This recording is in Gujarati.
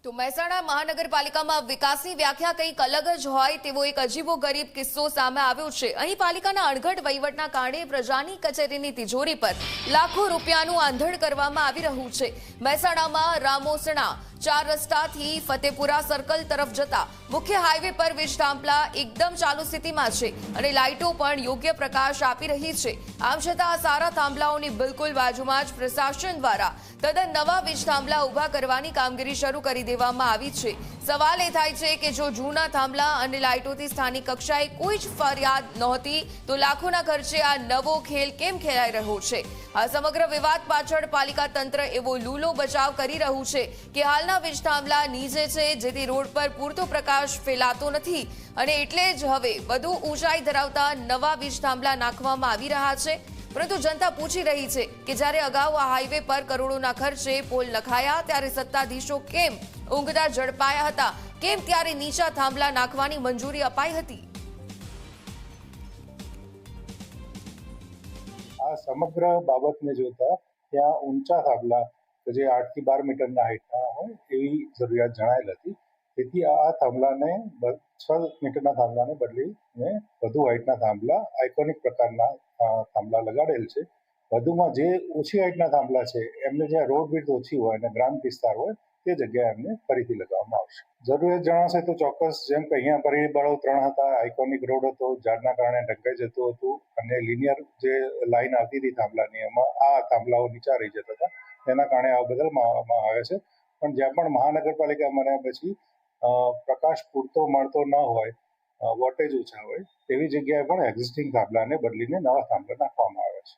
તો મહેસાણા મહાનગરપાલિકામાં વિકાસની વ્યાખ્યા કંઈક અલગ જ હોય તેવો એક અજીબોગરીબ કિસ્સો સામે આવ્યો છે। અહીં પાલિકાના અણઘડ વહીવટના કારણે પ્રજાની કચેરીની તિજોરી પર લાખો રૂપિયાનું આંધણ કરવામાં આવી રહ્યું છે। મહેસાણામાં રામોસણા 4 રસ્તાથી ફતેપુરા સર્કલ તરફ જતા મુખ્ય હાઈવે પર વીજ થાંભલા એકદમ ચાલુ સ્થિતિમાં છે અને લાઇટો પણ યોગ્ય પ્રકાશ આપી રહી છે। આમ છતાં આ સારા થાંભલાઓની બિલકુલ બાજુમાં જ પ્રશાસન દ્વારા તદ્દન નવા વીજ થાંભલા ઊભા કરવાની કામગીરી શરૂ કરી દેવામાં આવી છે। સવાલ એ થાય છે કે જો જૂના થાંભલા અને લાઇટોથી સ્થાનિક કક્ષાએ કોઈ જ ફરિયાદ નહોતી તો લાખોના ખર્ચે આ નવો ખેલ કેમ ખેલાઈ રહ્યો છે? આ સમગ્ર વિવાદ પાછળ પાલિકા તંત્ર એવો લૂલો બચાવ કરી રહ્યું છે કે હાલના વીજ થાંભલા નીચે છે, જેથી રોડ પર પૂરતો પ્રકાશ ફેલાતો નથી અને એટલે જ હવે વધુ ઊંચાઈ ધરાવતા નવા વીજ થાંભલા નાખવામાં આવી રહ્યા છે। પરંતુ જનતા પૂછી રહી છે કે જ્યારે અગાઉ આ હાઈવે પર કરોડોના ખર્ચે પોલ નખાયા ત્યારે સત્તાધીશો કેમ ઊંઘતા ઝડપાયા હતા? કેમ ત્યારે નીચા થાંભલા નાખવાની મંજૂરી અપાઈ હતી? આ સમગ્ર બાબતને જોતા ત્યાં ઊંચા થાંભલા જે 8 થી 12 મીટરના હાઈટના હોય એવી જરૂરિયાત જણાયેલ હતી। તેથી આ થાંભલાને 6 મીટરના થાંભલાને બદલીને વધુ હાઈટના થાંભલા આઇકોનિક પ્રકારના થાંભલા લગાડેલ છે। વધુમાં જે ઓછી હાઈટના થાંભલા છે એમને જ્યાં રોડ વિડ્થ ઓછી હોય અને ગ્રામ્ય વિસ્તાર હોય તે જગ્યાએ એમને ફરીથી લગાવવામાં આવશે। જરૂરિયાત જણાશે તો ચોક્કસ, જેમ કે અહીંયા પરિબળો 3 હતા, આઇકોનિક રોડ હતો, ઝાડના કારણે ઢંકાઈ જતું હતું અને લિનિયર જે લાઈન આવતી હતી થાંભલાની એમાં આ થાંભલાઓ નીચા રહી જતા હતા, તેના કારણે આ બદલવામાં આવે છે। પણ જ્યાં પણ મહાનગરપાલિકા બન્યા પછી પ્રકાશ પૂરતો મળતો ન હોય, વોટેજ ઓછા હોય તેવી જગ્યાએ પણ એક્ઝિસ્ટિંગ થાંભલાને બદલીને નવા થાંભલા નાખવામાં આવે છે।